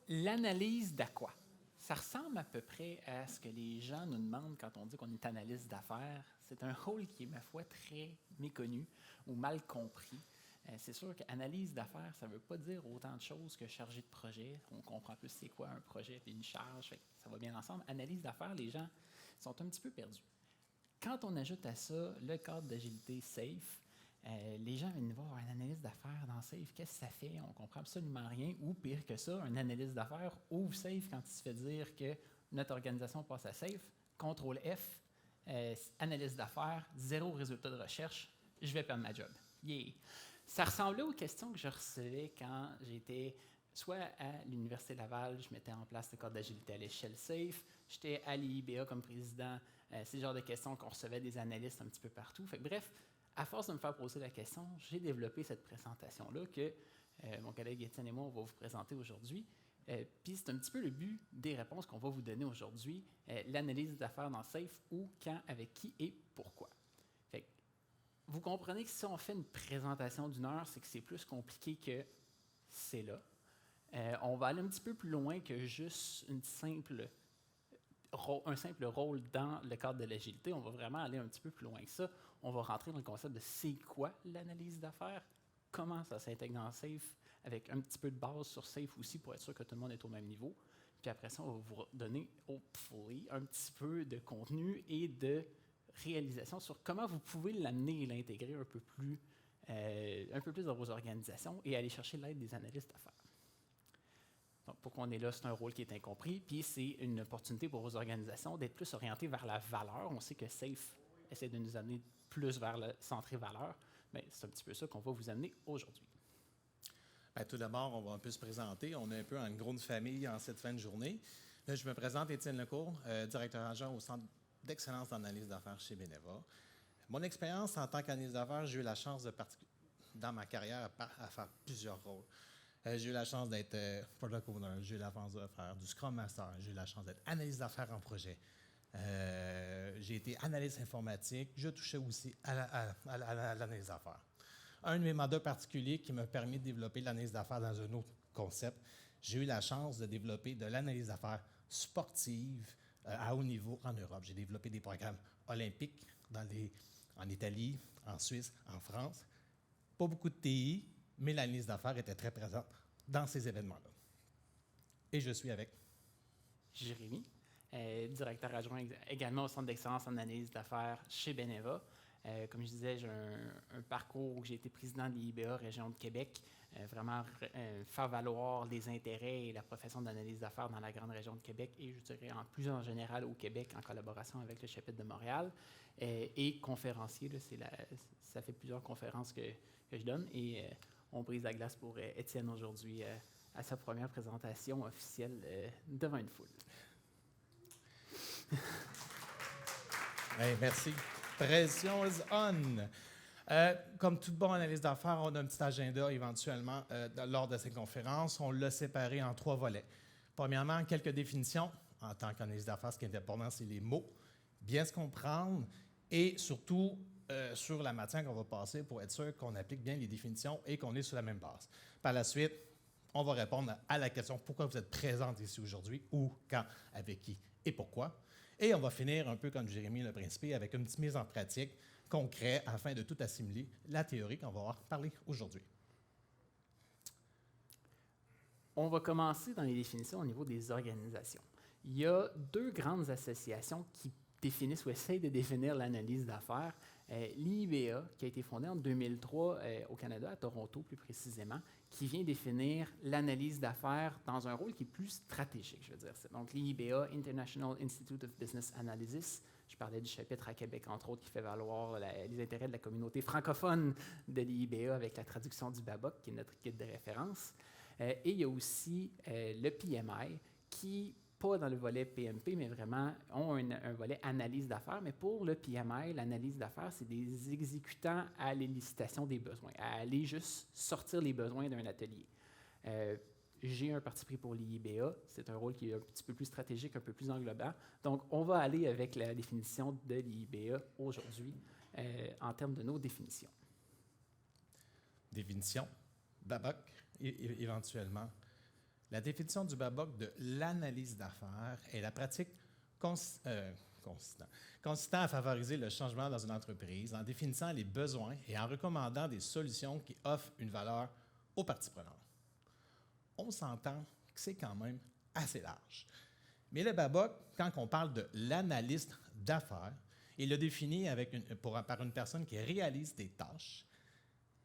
L'analyse de quoi? Ça ressemble à peu près à ce que les gens nous demandent quand on dit qu'on est analyste d'affaires. C'est un rôle qui est, ma foi, très méconnu ou mal compris. C'est sûr qu'analyse d'affaires, ça ne veut pas dire autant de choses que chargé de projet. On comprend plus c'est quoi un projet et une charge, ça va bien ensemble. Analyse d'affaires, les gens sont un petit peu perdus. Quand on ajoute à ça le cadre d'agilité SAFe, les gens viennent voir un analyste d'affaires dans SAFe, qu'est-ce que ça fait? On ne comprend absolument rien. Ou pire que ça, un analyste d'affaires ouvre SAFe quand il se fait dire que notre organisation passe à SAFe, CTRL F, analyste d'affaires, zéro résultat de recherche, je vais perdre ma job. Yeah! Ça ressemblait aux questions que je recevais quand j'étais soit à l'Université Laval, je mettais en place le cadre d'agilité à l'échelle SAFe, j'étais à l'IIBA comme président. C'est le genre de questions qu'on recevait des analystes un petit peu partout. Bref, à force de me faire poser la question, j'ai développé cette présentation-là que mon collègue Étienne et moi, on va vous présenter aujourd'hui. Puis c'est un petit peu le but des réponses qu'on va vous donner aujourd'hui, l'analyse d'affaires dans SAFe, où, quand, avec qui et pourquoi. Vous comprenez que si on fait une présentation d'une heure, c'est que c'est plus compliqué que c'est là. On va aller un petit peu plus loin que juste un simple rôle dans le cadre de l'agilité. On va vraiment aller un petit peu plus loin que ça. On va rentrer dans le concept de c'est quoi l'analyse d'affaires, comment ça s'intègre dans SAFe, avec un petit peu de base sur SAFe aussi pour être sûr que tout le monde est au même niveau. Puis après ça, on va vous donner, hopefully, un petit peu de contenu et de réalisation sur comment vous pouvez l'amener et l'intégrer un peu plus dans vos organisations et aller chercher l'aide des analystes d'affaires. Donc, pourquoi on est là, c'est un rôle qui est incompris, puis c'est une opportunité pour vos organisations d'être plus orientées vers la valeur. On sait que SAFe essaie de nous amener plus vers le centré valeur, mais c'est un petit peu ça qu'on va vous amener aujourd'hui. Bien, tout d'abord, on va un peu se présenter. On est un peu en grande famille en cette fin de journée. Là, je me présente, Étienne Lecourt, directeur adjoint au Centre d'excellence d'analyse d'affaires chez Beneva. Mon expérience en tant qu'analyste d'affaires, j'ai eu la chance dans ma carrière à faire plusieurs rôles. J'ai eu la chance d'être product owner, j'ai eu la chance de faire du Scrum Master, j'ai eu la chance d'être analyste d'affaires en projet. J'ai été analyste informatique, je touchais aussi à l'analyse d'affaires. Un de mes mandats particuliers qui m'a permis de développer l'analyse d'affaires dans un autre concept, j'ai eu la chance de développer de l'analyse d'affaires sportive à haut niveau en Europe. J'ai développé des programmes olympiques en Italie, en Suisse, en France. Pas beaucoup de TI, mais l'analyse d'affaires était très présente dans ces événements-là. Et je suis avec Jérémy, directeur adjoint également au Centre d'excellence en analyse d'affaires chez Beneva. Comme je disais, j'ai un parcours où j'ai été président de l'IIBA Région de Québec, vraiment faire valoir les intérêts et la profession d'analyse d'affaires dans la grande région de Québec et je dirais en général au Québec en collaboration avec le chapitre de Montréal. Et conférencier, là, ça fait plusieurs conférences que je donne et on brise la glace pour Étienne aujourd'hui à sa première présentation officielle devant une foule. Hey, merci. Pression is on. Comme tout bon analyste d'affaires, on a un petit agenda éventuellement lors de ces conférences. On l'a séparé en 3 volets. Premièrement, quelques définitions. En tant qu'analyste d'affaires, ce qui est important, c'est les mots, bien se comprendre et surtout sur la matière qu'on va passer pour être sûr qu'on applique bien les définitions et qu'on est sur la même base. Par la suite, on va répondre à la question pourquoi vous êtes présente ici aujourd'hui, où, quand, avec qui et pourquoi. Et on va finir un peu comme Jérémy l'a principé avec une petite mise en pratique concrète afin de tout assimiler la théorie qu'on va parler aujourd'hui. On va commencer dans les définitions au niveau des organisations. Il y a 2 grandes associations qui définissent ou essayent de définir l'analyse d'affaires. L'IIBA, qui a été fondée en 2003 au Canada, à Toronto plus précisément, qui vient définir l'analyse d'affaires dans un rôle qui est plus stratégique, je veux dire. Donc l'IIBA, International Institute of Business Analysis, je parlais du chapitre à Québec, entre autres, qui fait valoir les intérêts de la communauté francophone de l'IIBA avec la traduction du BABOK, qui est notre guide de référence. Et il y a aussi le PMI, qui pas dans le volet PMP, mais vraiment ont un volet analyse d'affaires. Mais pour le PMI, l'analyse d'affaires, c'est des exécutants à l'élicitation des besoins, à aller juste sortir les besoins d'un atelier. J'ai un parti pris pour l'IIBA. C'est un rôle qui est un petit peu plus stratégique, un peu plus englobant. Donc, on va aller avec la définition de l'IIBA aujourd'hui en termes de nos définitions. Définition, BABOK, éventuellement. La définition du BABOK de l'analyse d'affaires est la pratique consistant à favoriser le changement dans une entreprise en définissant les besoins et en recommandant des solutions qui offrent une valeur aux parties prenantes. On s'entend que c'est quand même assez large. Mais le BABOK, quand on parle de l'analyste d'affaires, il est défini par une personne qui réalise des tâches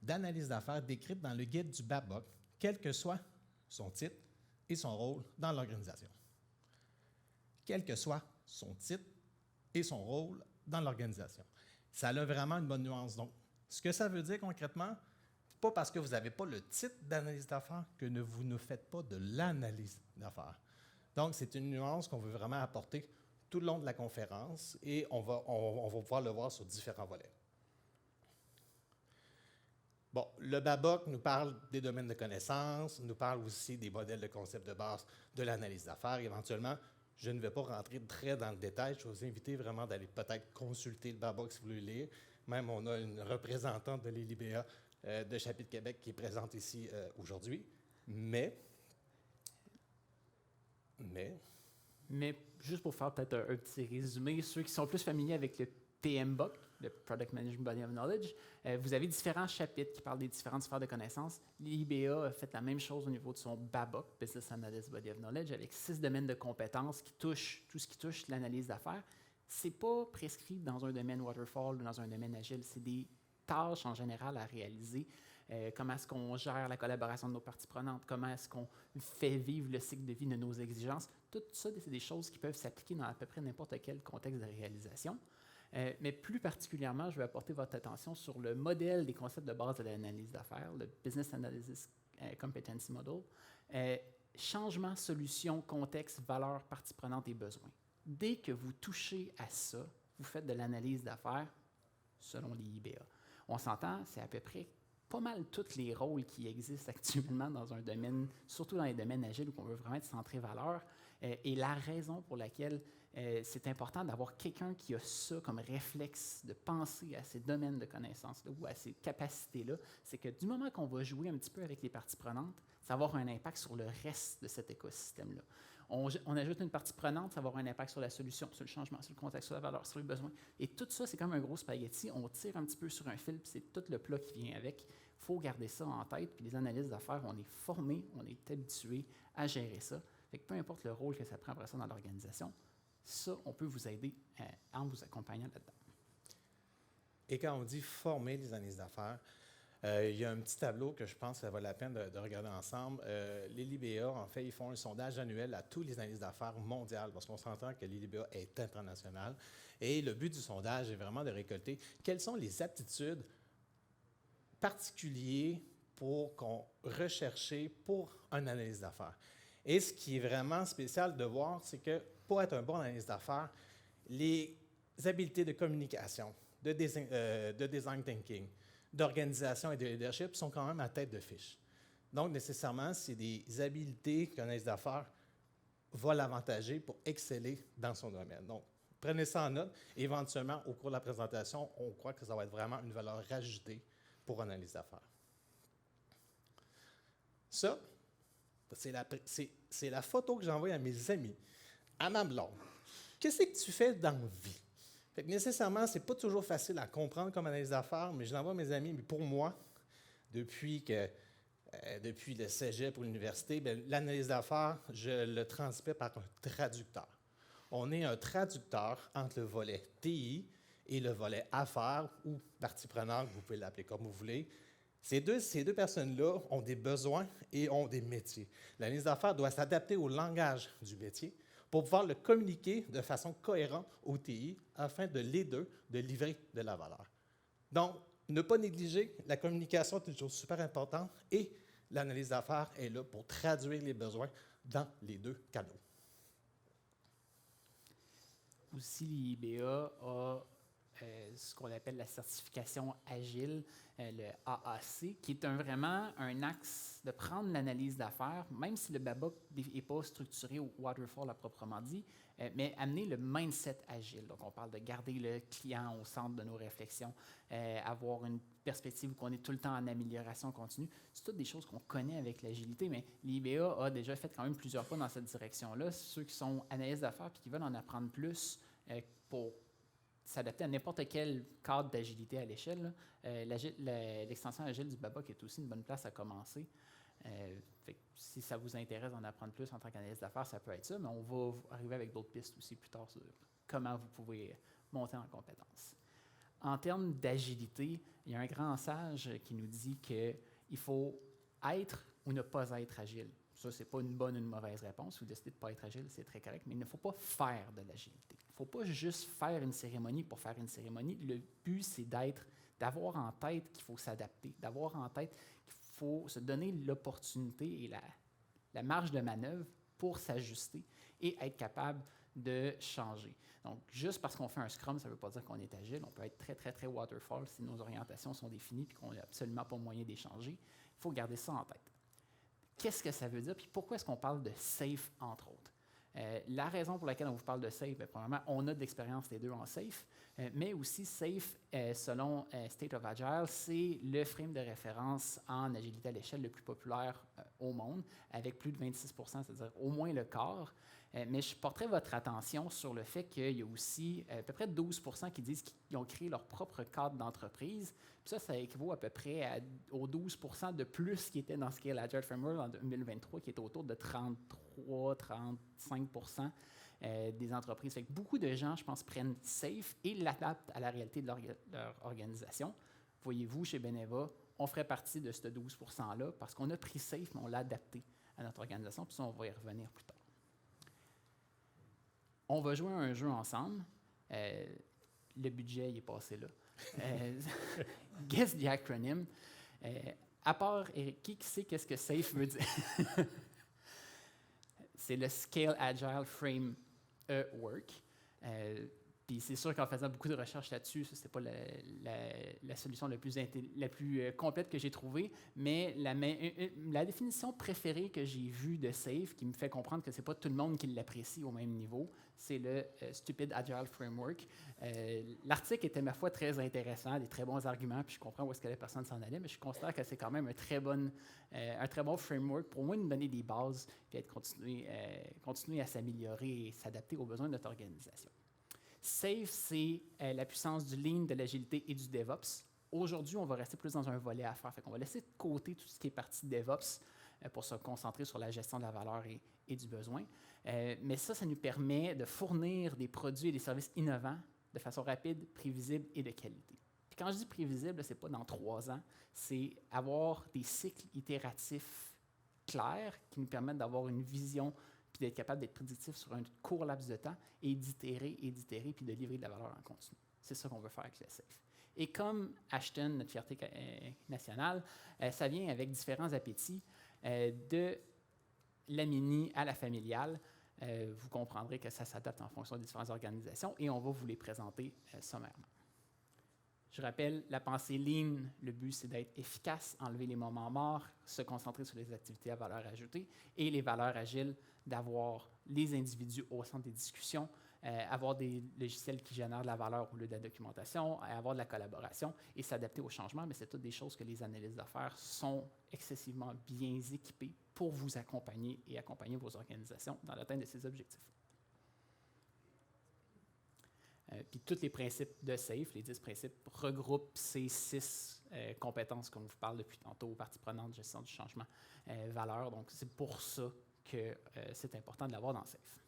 d'analyse d'affaires décrites dans le guide du BABOK, quel que soit son titre et son rôle dans l'organisation. Quel que soit son titre et son rôle dans l'organisation. Ça a vraiment une bonne nuance. Donc, ce que ça veut dire concrètement, c'est pas parce que vous n'avez pas le titre d'analyse d'affaires que vous ne faites pas de l'analyse d'affaires. Donc, c'est une nuance qu'on veut vraiment apporter tout le long de la conférence et on va pouvoir le voir sur différents volets. Bon, le BABOK nous parle des domaines de connaissances, nous parle aussi des modèles de concepts de base de l'analyse d'affaires. Éventuellement, je ne vais pas rentrer très dans le détail. Je vais vous inviter vraiment d'aller peut-être consulter le BABOK si vous voulez le lire. Même, on a une représentante de l'ILIBEA de Chapitre Québec qui est présente ici aujourd'hui. Mais, juste pour faire peut-être un petit résumé, ceux qui sont plus familiers avec le PMBOK, le Product Management Body of Knowledge, vous avez différents chapitres qui parlent des différentes sphères de connaissances. L'IBA a fait la même chose au niveau de son BABOK, Business Analyst Body of Knowledge, avec 6 domaines de compétences qui touchent tout ce qui touche l'analyse d'affaires. Ce n'est pas prescrit dans un domaine waterfall ou dans un domaine agile, c'est des tâches en général à réaliser. Comment est-ce qu'on gère la collaboration de nos parties prenantes, comment est-ce qu'on fait vivre le cycle de vie de nos exigences. Tout ça, c'est des choses qui peuvent s'appliquer dans à peu près n'importe quel contexte de réalisation. Mais plus particulièrement, je vais apporter votre attention sur le modèle des concepts de base de l'analyse d'affaires, le Business Analysis Competency Model. Changement, solution, contexte, valeur, partie prenante et besoin. Dès que vous touchez à ça, vous faites de l'analyse d'affaires selon l'IBA. On s'entend, c'est à peu près pas mal tous les rôles qui existent actuellement dans un domaine, surtout dans les domaines agiles où on veut vraiment être centré valeur. Et la raison pour laquelle c'est important d'avoir quelqu'un qui a ça comme réflexe de penser à ces domaines de connaissances-là ou à ces capacités-là, c'est que du moment qu'on va jouer un petit peu avec les parties prenantes, ça va avoir un impact sur le reste de cet écosystème-là. On ajoute une partie prenante, ça va avoir un impact sur la solution, sur le changement, sur le contexte, sur la valeur, sur les besoins. Et tout ça, c'est comme un gros spaghetti. On tire un petit peu sur un fil, puis c'est tout le plat qui vient avec. Il faut garder ça en tête. Puis les analystes d'affaires, on est formé, on est habitué à gérer ça. Fait que peu importe le rôle que ça prend après ça dans l'organisation, ça, on peut vous aider en vous accompagnant là-dedans. Et quand on dit former les analystes d'affaires, il y a un petit tableau que je pense que ça vaut la peine de regarder ensemble. L'ILIBEA, en fait, ils font un sondage annuel à tous les analystes d'affaires mondiales, parce qu'on s'entend que l'ILIBEA est international. Et le but du sondage est vraiment de récolter quelles sont les aptitudes particulières qu'on recherche pour un analyste d'affaires. Et ce qui est vraiment spécial de voir, c'est que pour être un bon analyste d'affaires, les habiletés de communication, de design thinking, d'organisation et de leadership sont quand même à tête de fiche. Donc, nécessairement, c'est des habiletés qu'un analyste d'affaires va l'avantager pour exceller dans son domaine. Donc, prenez ça en note. Et éventuellement, au cours de la présentation, on croit que ça va être vraiment une valeur ajoutée pour un analyste d'affaires. Ça, c'est la photo que j'envoie à mes amis, à ma blonde. Qu'est-ce que tu fais dans la vie? Fait que nécessairement, ce n'est pas toujours facile à comprendre comme analyse d'affaires, mais je l'envoie à mes amis. Mais pour moi, depuis le cégep ou l'université, l'analyse d'affaires, je le transmets par un traducteur. On est un traducteur entre le volet TI et le volet affaires ou partie prenante, vous pouvez l'appeler comme vous voulez. Ces deux personnes-là ont des besoins et ont des métiers. L'analyse d'affaires doit s'adapter au langage du métier pour pouvoir le communiquer de façon cohérente au TI afin de les deux de livrer de la valeur. Donc, ne pas négliger, la communication est une chose super importante et l'analyse d'affaires est là pour traduire les besoins dans les deux canaux. Aussi, l'IBA a ce qu'on appelle la certification agile, le AAC, qui est vraiment un axe de prendre l'analyse d'affaires, même si le BABA n'est pas structuré au waterfall à proprement dit, mais amener le mindset agile. Donc, on parle de garder le client au centre de nos réflexions, avoir une perspective où on est tout le temps en amélioration continue. C'est toutes des choses qu'on connaît avec l'agilité, mais l'IBA a déjà fait quand même plusieurs pas dans cette direction-là. Ceux qui sont analystes d'affaires et qui veulent en apprendre plus pour s'adapter à n'importe quel cadre d'agilité à l'échelle, l'extension agile du BABA est aussi une bonne place à commencer. Si ça vous intéresse d'en apprendre plus en tant qu'analyste d'affaires, ça peut être ça, mais on va arriver avec d'autres pistes aussi plus tard sur comment vous pouvez monter en compétences. En termes d'agilité, il y a un grand sage qui nous dit qu'il faut être ou ne pas être agile. Ça, ce n'est pas une bonne ou une mauvaise réponse. Si vous décidez de ne pas être agile, c'est très correct, mais il ne faut pas faire de l'agilité. Il ne faut pas juste faire une cérémonie pour faire une cérémonie. Le but, c'est d'avoir en tête qu'il faut s'adapter, d'avoir en tête qu'il faut se donner l'opportunité et la marge de manœuvre pour s'ajuster et être capable de changer. Donc, juste parce qu'on fait un Scrum, ça ne veut pas dire qu'on est agile. On peut être très, très, très waterfall si nos orientations sont définies et qu'on n'a absolument pas moyen d'échanger. Il faut garder ça en tête. Qu'est-ce que ça veut dire? Puis pourquoi est-ce qu'on parle de SAFe, entre autres? La raison pour laquelle on vous parle de SAFe, premièrement, on a de l'expérience les deux en SAFe, mais aussi SAFe, selon State of Agile, c'est le frame de référence en agilité à l'échelle le plus populaire au monde, avec plus de 26 %, c'est-à-dire au moins le quart. Mais je porterai votre attention sur le fait qu'il y a aussi à peu près 12 % qui disent qu'ils ont créé leur propre cadre d'entreprise. Puis ça équivaut à peu près aux 12 % de plus qui étaient dans Scale Agile Framework en 2023, qui est autour de 33-35 % des entreprises. Fait que beaucoup de gens, je pense, prennent SAFe et l'adaptent à la réalité de leur organisation. Voyez-vous, chez Beneva, on ferait partie de ce 12 % parce qu'on a pris SAFe, mais on l'a adapté à notre organisation. Puis ça, on va y revenir plus tard. On va jouer à un jeu ensemble. Le budget, il est passé là. Guess the acronym. À part Eric, qui sait qu'est-ce que SAFe veut dire? C'est le Scale Agile Framework. Puis c'est sûr qu'en faisant beaucoup de recherches là-dessus, ce n'était pas la solution la plus complète que j'ai trouvée, mais la définition préférée que j'ai vue de SAFe, qui me fait comprendre que ce n'est pas tout le monde qui l'apprécie au même niveau, c'est le Stupid Agile Framework. L'article était, ma foi, très intéressant, des très bons arguments, puis je comprends où est-ce que la personne s'en allait, mais je considère que c'est quand même un très bon framework pour au moins nous donner des bases, puis continuer à s'améliorer et s'adapter aux besoins de notre organisation. SAFe, c'est la puissance du Lean, de l'agilité et du DevOps. Aujourd'hui, on va rester plus dans un volet affaires. Fait qu'on va laisser de côté tout ce qui est partie DevOps pour se concentrer sur la gestion de la valeur et du besoin. Mais ça nous permet de fournir des produits et des services innovants de façon rapide, prévisible et de qualité. Puis quand je dis prévisible, ce n'est pas dans 3 ans, c'est avoir des cycles itératifs clairs qui nous permettent d'avoir une vision puis d'être capable d'être prédictif sur un court laps de temps et d'itérer, puis de livrer de la valeur en continu. C'est ça qu'on veut faire avec le SAFe. Et comme Ashton, notre fierté nationale, ça vient avec différents appétits, de la mini à la familiale. Vous comprendrez que ça s'adapte en fonction des différentes organisations et on va vous les présenter sommairement. Je rappelle, la pensée Lean, le but, c'est d'être efficace, enlever les moments morts, se concentrer sur les activités à valeur ajoutée et les valeurs agiles, d'avoir les individus au centre des discussions, avoir des logiciels qui génèrent de la valeur au lieu de la documentation, avoir de la collaboration et s'adapter aux changements. Mais c'est toutes des choses que les analystes d'affaires sont excessivement bien équipés pour vous accompagner et accompagner vos organisations dans l'atteinte de ces objectifs. Puis tous les principes de SAFe, les 10 principes, regroupent ces 6 compétences qu'on vous parle depuis tantôt, partie prenante, gestion du changement, valeur. Donc, c'est pour ça que c'est important de l'avoir dans SAFe.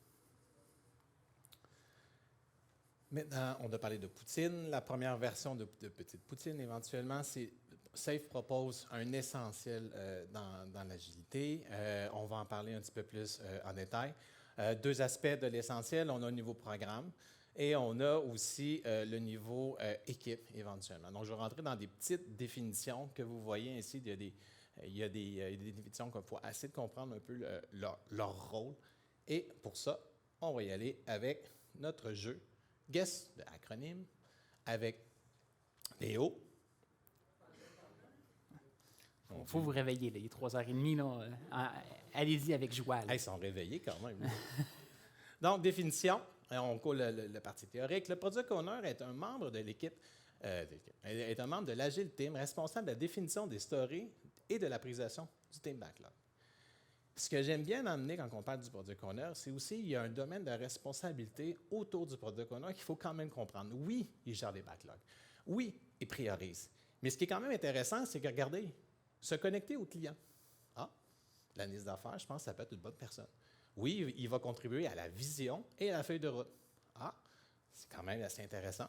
Maintenant, on a parlé de Poutine. La première version de Petite Poutine, éventuellement, c'est SAFe propose un essentiel dans l'agilité. On va en parler un petit peu plus en détail. 2 aspects de l'essentiel. On a un niveau programme. Et on a aussi le niveau équipe, éventuellement. Donc, je vais rentrer dans des petites définitions que vous voyez ici. Il y a des définitions qu'il faut essayer de comprendre un peu leur rôle. Et pour ça, on va y aller avec notre jeu Guess the acronym. avec PO. Il faut vous réveiller, là. Il est 3h30. Là. Allez-y avec joie. Là. Ils sont réveillés quand même. Donc, définition, on coule le partie théorique. Le Product Owner est un membre de l'équipe, est un membre de l'Agile Team responsable de la définition des stories et de la priorisation du Team Backlog. Ce que j'aime bien emmener quand on parle du Product Owner, c'est aussi qu'il y a un domaine de responsabilité autour du Product Owner qu'il faut quand même comprendre. Oui, il gère les backlogs. Oui, il priorise. Mais ce qui est quand même intéressant, c'est que, regardez, se connecter au client. Ah, l'analyse d'affaires, je pense que ça peut être une bonne personne. Oui, il va contribuer à la vision et à la feuille de route. Ah, c'est quand même assez intéressant.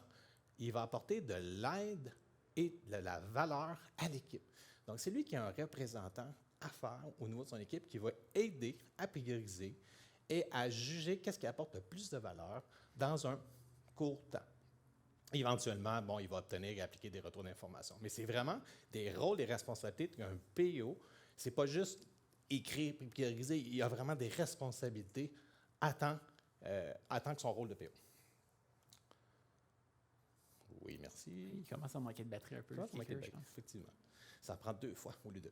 Il va apporter de l'aide et de la valeur à l'équipe. Donc, c'est lui qui est un représentant à faire au niveau de son équipe qui va aider à prioriser et à juger qu'est-ce qui apporte le plus de valeur dans un court temps. Éventuellement, bon, il va obtenir et appliquer des retours d'informations. Mais c'est vraiment des rôles et responsabilités d'un PO. Ce n'est pas juste écrire et prioriser. Il y a vraiment des responsabilités à tant que son rôle de PO. Oui, merci. Il commence à manquer de batterie un peu. Je pense. Effectivement. Ça prend 2 fois au lieu de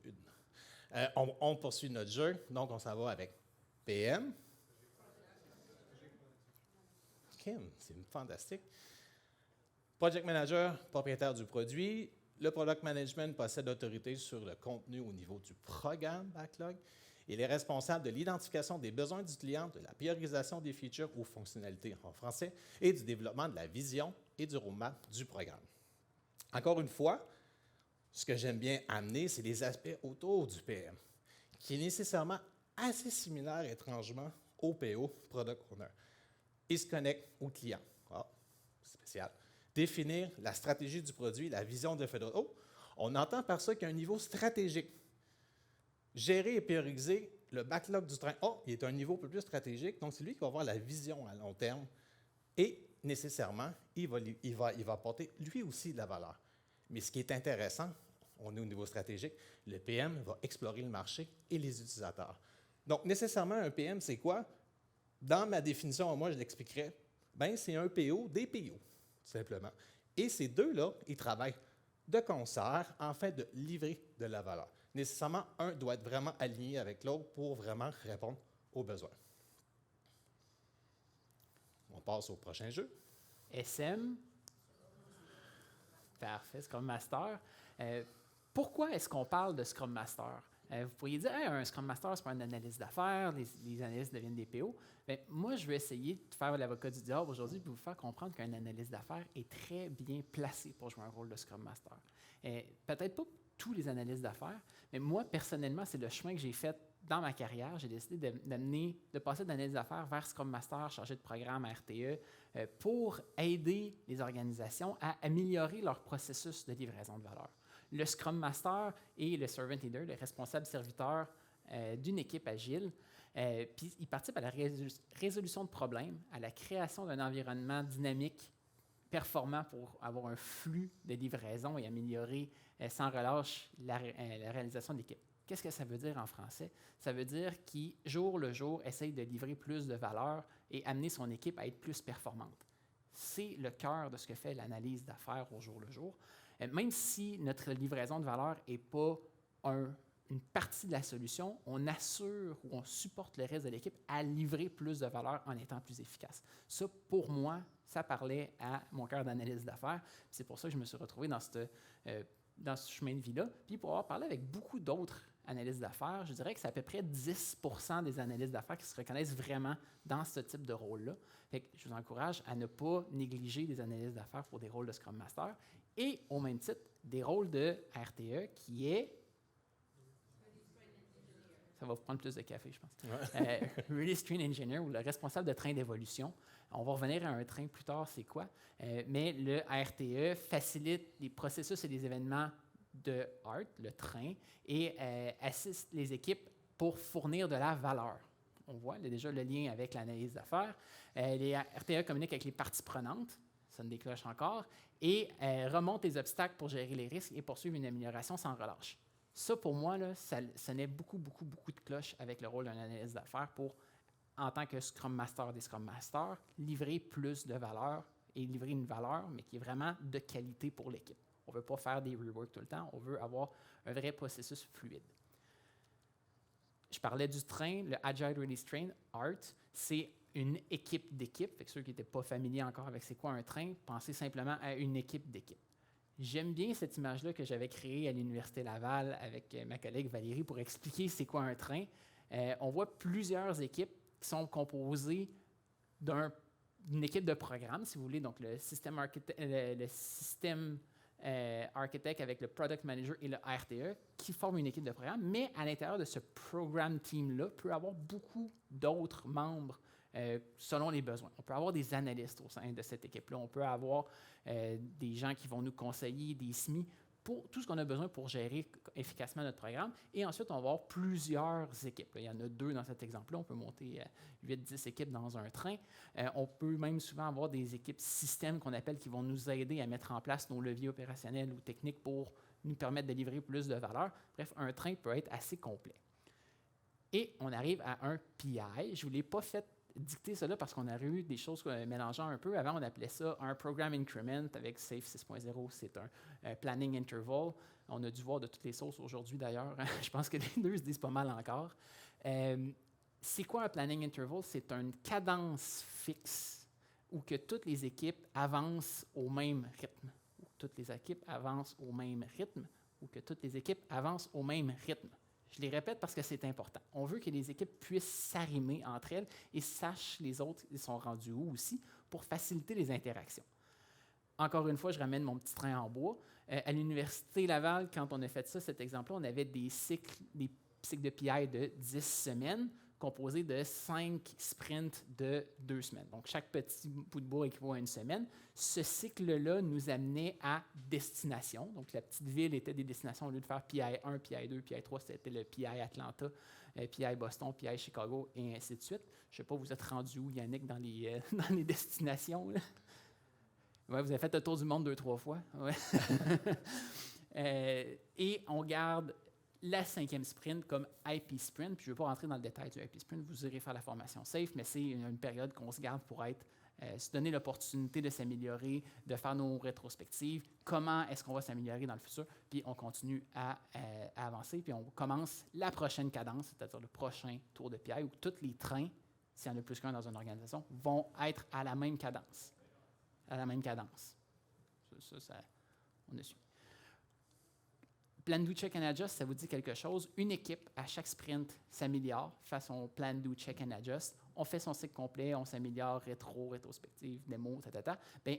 1. On poursuit notre jeu. Donc, on s'en va avec PM. Kim, c'est fantastique. Project Manager, propriétaire du produit. Le Product Management possède l'autorité sur le contenu au niveau du programme Backlog. Il est responsable de l'identification des besoins du client, de la priorisation des features ou fonctionnalités en français et du développement de la vision et du roadmap du programme. Encore une fois, ce que j'aime bien amener, c'est les aspects autour du PM, qui est nécessairement assez similaire étrangement au PO, Product Owner. Il se connecte au client. Ah, spécial. Définir la stratégie du produit, la vision de Fedora. Oh, on entend par ça qu'il y a un niveau stratégique. Gérer et prioriser le backlog du train. Oh, il est à un niveau un peu plus stratégique, donc c'est lui qui va avoir la vision à long terme et nécessairement, il va apporter lui aussi de la valeur. Mais ce qui est intéressant, on est au niveau stratégique, le PM va explorer le marché et les utilisateurs. Donc, nécessairement, un PM, c'est quoi? Dans ma définition, moi, je l'expliquerais, bien, c'est un PO des PO, tout simplement. Et ces deux-là, ils travaillent de concert en fait de livrer de la valeur. Nécessairement, un doit être vraiment aligné avec l'autre pour vraiment répondre aux besoins. On passe au prochain jeu. SM. Parfait, Scrum Master. Pourquoi est-ce qu'on parle de Scrum Master? Vous pourriez dire, hey, un Scrum Master, c'est pas une analyse d'affaires, les analystes deviennent des PO. Bien, moi, je vais essayer de faire l'avocat du diable aujourd'hui pour vous faire comprendre qu'un analyste d'affaires est très bien placé pour jouer un rôle de Scrum Master. Peut-être pas tous les analystes d'affaires, mais moi, personnellement, c'est le chemin que j'ai fait dans ma carrière. J'ai décidé de passer d'analyse d'affaires vers Scrum Master, chargé de programme à RTE, pour aider les organisations à améliorer leur processus de livraison de valeur. Le Scrum Master est le Servant Leader, le responsable serviteur d'une équipe agile. Puis il participe à la résolution de problèmes, à la création d'un environnement dynamique, performant pour avoir un flux de livraison et améliorer sans relâche la réalisation de l'équipe. Qu'est-ce que ça veut dire en français? Ça veut dire qu'il, jour le jour, essaye de livrer plus de valeur et amener son équipe à être plus performante. C'est le cœur de ce que fait l'analyse d'affaires au jour le jour. Même si notre livraison de valeur n'est pas une partie de la solution, on assure ou on supporte le reste de l'équipe à livrer plus de valeur en étant plus efficace. Ça, pour moi, ça parlait à mon cœur d'analyse d'affaires. C'est pour ça que je me suis retrouvé dans ce chemin de vie-là. Puis pour avoir parlé avec beaucoup d'autres analystes d'affaires, je dirais que c'est à peu près 10% des analystes d'affaires qui se reconnaissent vraiment dans ce type de rôle-là. Fait que je vous encourage à ne pas négliger des analystes d'affaires pour des rôles de Scrum Master et, au même titre, des rôles de RTE qui est... Ça va vous prendre plus de café, je pense. Release Train Engineer ou le responsable de train d'évolution. On va revenir à un train plus tard, c'est quoi? Mais le RTE facilite les processus et les événements de ART, le train, et assiste les équipes pour fournir de la valeur. On voit déjà le lien avec l'analyse d'affaires. Les RTE communiquent avec les parties prenantes, ça ne déclenche encore, et remontent les obstacles pour gérer les risques et poursuivre une amélioration sans relâche. Ça, pour moi, là, ça sonnait beaucoup de cloches avec le rôle d'un analyste d'affaires pour, en tant que Scrum Master des Scrum Masters, livrer plus de valeur et livrer une valeur, mais qui est vraiment de qualité pour l'équipe. On ne veut pas faire des reworks tout le temps, on veut avoir un vrai processus fluide. Je parlais du train, le Agile Release Train, ART, c'est une équipe d'équipe. Fait que ceux qui n'étaient pas familiers encore avec c'est quoi un train, pensez simplement à une équipe d'équipe. J'aime bien cette image-là que j'avais créée à l'Université Laval avec ma collègue Valérie pour expliquer c'est quoi un train. On voit plusieurs équipes qui sont composées d'une équipe de programme, si vous voulez, donc le système architect avec le product manager et le RTE qui forment une équipe de programme, mais à l'intérieur de ce programme team-là, peut y avoir beaucoup d'autres membres selon les besoins. On peut avoir des analystes au sein de cette équipe-là, on peut avoir des gens qui vont nous conseiller, des SMI, pour tout ce qu'on a besoin pour gérer efficacement notre programme. Et ensuite, on va avoir plusieurs équipes. Là, il y en a 2 dans cet exemple-là. On peut monter 8-10 équipes dans un train. On peut même souvent avoir des équipes systèmes qu'on appelle qui vont nous aider à mettre en place nos leviers opérationnels ou techniques pour nous permettre de livrer plus de valeur. Bref, un train peut être assez complet. Et on arrive à un PI. Je ne vous l'ai pas fait dicter cela parce qu'on a eu des choses mélangeant un peu. Avant, on appelait ça un Program Increment avec SAFe 6.0. C'est un Planning Interval. On a dû voir de toutes les sauces aujourd'hui, d'ailleurs. Je pense que les deux se disent pas mal encore. C'est quoi un Planning Interval? C'est une cadence fixe où que toutes les équipes avancent au même rythme. Ou toutes les équipes avancent au même rythme. Ou que toutes les équipes avancent au même rythme. Je les répète parce que c'est important. On veut que les équipes puissent s'arrimer entre elles et sachent les autres, ils sont rendus où aussi, pour faciliter les interactions. Encore une fois, je ramène mon petit train en bois. À l'Université Laval, quand on a fait ça, cet exemple-là, on avait des cycles de PI de 10 semaines composés de 5 sprints de 2 semaines. Donc, chaque petit bout de bois équivaut à une semaine. Ce cycle-là nous amenait à destination. Donc, la petite ville était des destinations. Au lieu de faire PI 1, PI 2, PI 3, c'était le PI Atlanta, PI Boston, PI Chicago, et ainsi de suite. Je ne sais pas, vous êtes rendu où, Yannick, dans les destinations? Ouais, vous avez fait le tour du monde 2-3 fois. Ouais. Et on garde la 5e sprint comme IP Sprint. Puis je ne vais pas rentrer dans le détail du IP Sprint, vous irez faire la formation SAFe, mais c'est une période qu'on se garde pour se donner l'opportunité de s'améliorer, de faire nos rétrospectives, comment est-ce qu'on va s'améliorer dans le futur, puis on continue à avancer, puis on commence la prochaine cadence, c'est-à-dire le prochain tour de PI, où tous les trains, s'il y en a plus qu'un dans une organisation, vont être à la même cadence. À la même cadence. Ça on a su. Plan, do, check and adjust, ça vous dit quelque chose. Une équipe, à chaque sprint, s'améliore, fait son plan, do, check and adjust. On fait son cycle complet, on s'améliore, rétrospective, démo, Bien,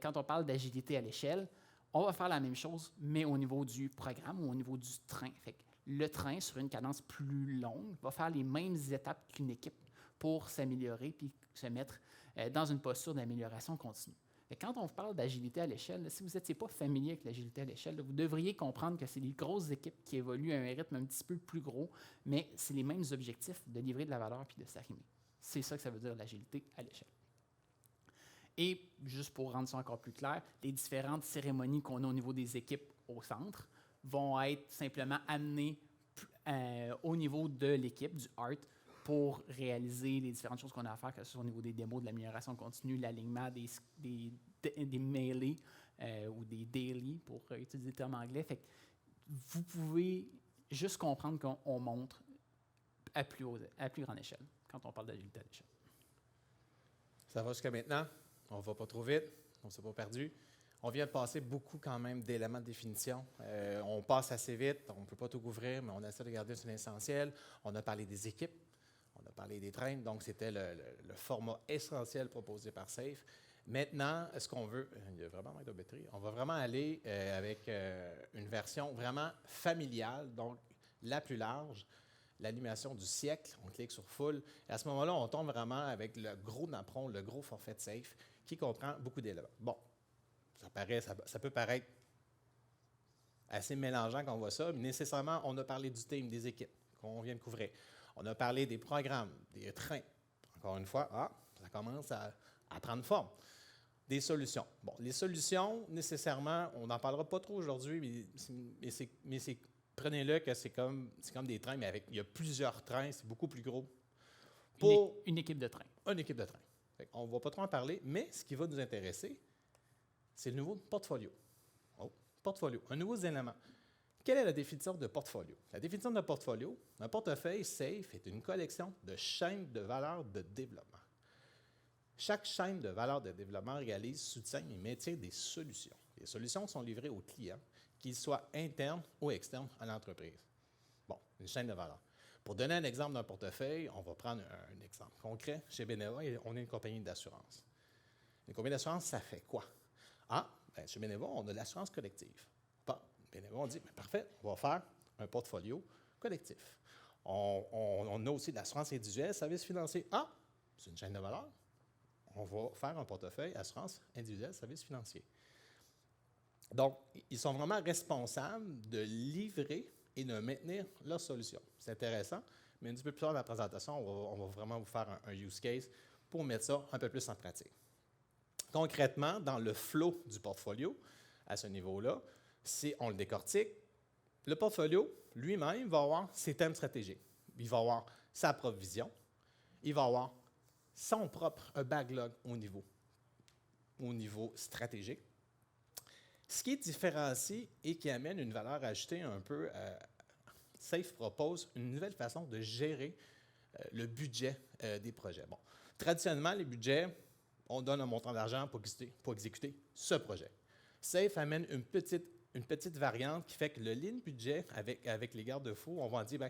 quand on parle d'agilité à l'échelle, on va faire la même chose, mais au niveau du programme ou au niveau du train. Fait que le train, sur une cadence plus longue, va faire les mêmes étapes qu'une équipe pour s'améliorer puis se mettre dans une posture d'amélioration continue. Et quand on parle d'agilité à l'échelle, si vous n'étiez pas familier avec l'agilité à l'échelle, vous devriez comprendre que c'est les grosses équipes qui évoluent à un rythme un petit peu plus gros, mais c'est les mêmes objectifs de livrer de la valeur puis de s'arrimer. C'est ça que ça veut dire l'agilité à l'échelle. Et juste pour rendre ça encore plus clair, les différentes cérémonies qu'on a au niveau des équipes au centre vont être simplement amenées au niveau de l'équipe, du ART, pour réaliser les différentes choses qu'on a à faire, que ce soit au niveau des démos, de l'amélioration continue, l'alignement des mailés ou des daily, pour utiliser le terme anglais. Fait que vous pouvez juste comprendre qu'on montre à plus grande échelle quand on parle d'agilité à l'échelle. Ça va jusqu'à maintenant. On ne va pas trop vite. On ne s'est pas perdu. On vient de passer beaucoup quand même d'éléments de définition. On passe assez vite. On ne peut pas tout couvrir, mais on essaie de garder sur l'essentiel. On a parlé des équipes. On a parlé des trains, donc c'était le format essentiel proposé par SAFe. Maintenant, est-ce qu'on veut... Il y a vraiment manque de batterie. On va vraiment aller avec une version vraiment familiale, donc la plus large, l'animation du siècle. On clique sur Full. Et à ce moment-là, on tombe vraiment avec le gros napperon, le gros forfait de SAFe, qui comprend beaucoup d'éléments. Bon, ça peut paraître assez mélangeant quand on voit ça, mais nécessairement, on a parlé du team, des équipes qu'on vient de couvrir. On a parlé des programmes, des trains. Encore une fois, ça commence à prendre forme. Des solutions. Bon, les solutions, nécessairement, on n'en parlera pas trop aujourd'hui, mais prenez-le que c'est comme des trains, mais il y a plusieurs trains, c'est beaucoup plus gros. Une équipe de train. Une équipe de train. On ne va pas trop en parler, mais ce qui va nous intéresser, c'est le nouveau portfolio. Oh, portfolio, un nouveau élément. Quelle est la définition de portfolio? La définition de portfolio, un portefeuille SAFE est une collection de chaînes de valeur de développement. Chaque chaîne de valeur de développement réalise, soutient et maintient des solutions. Les solutions sont livrées aux clients, qu'ils soient internes ou externes à l'entreprise. Bon, une chaîne de valeur. Pour donner un exemple d'un portefeuille, on va prendre un exemple concret. Chez Beneva, on est une compagnie d'assurance. Une compagnie d'assurance, ça fait quoi? Chez Beneva, on a l'assurance collective. Bon, Beneva, on dit, parfait, on va faire un portfolio collectif. On a aussi de l'assurance individuelle, services financiers. C'est une chaîne de valeur. On va faire un portefeuille assurance individuelle, services financiers. Donc, ils sont vraiment responsables de livrer et de maintenir leurs solutions. C'est intéressant, mais un petit peu plus tard dans la présentation, on va vraiment vous faire un use case pour mettre ça un peu plus en pratique. Concrètement, dans le flow du portfolio, à ce niveau-là, si on le décortique, le portfolio lui-même va avoir ses thèmes stratégiques. Il va avoir sa propre vision, il va avoir son propre backlog au niveau stratégique. Ce qui est différencié et qui amène une valeur ajoutée un peu, SAFE propose une nouvelle façon de gérer le budget des projets. Bon, traditionnellement, les budgets, on donne un montant d'argent pour exécuter ce projet. SAFE amène une petite variante qui fait que le ligne budget, avec les garde-fous, on va dire,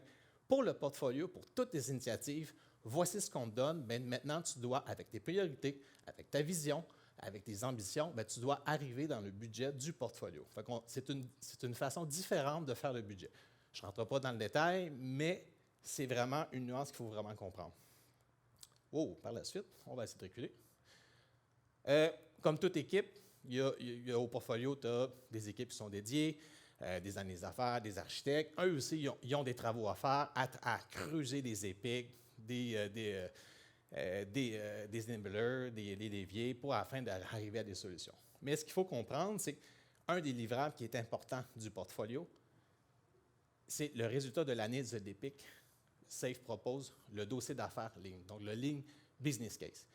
pour le portfolio, pour toutes les initiatives, voici ce qu'on te donne. Maintenant, tu dois, avec tes priorités, avec ta vision, avec tes ambitions, tu dois arriver dans le budget du portfolio. C'est une façon différente de faire le budget. Je ne rentre pas dans le détail, mais c'est vraiment une nuance qu'il faut vraiment comprendre. Par la suite, on va essayer de reculer. Comme toute équipe, il y a au portfolio, tu as des équipes qui sont dédiées, des analystes d'affaires, des architectes. Eux aussi, ils ont des travaux à faire, à creuser des épiques, des enablers, des leviers afin d'arriver à des solutions. Mais ce qu'il faut comprendre, c'est qu'un des livrables qui est important du portfolio, c'est le résultat de l'analyse de l'EPIC. SAFE propose le dossier d'affaires ligne, donc le ligne business case,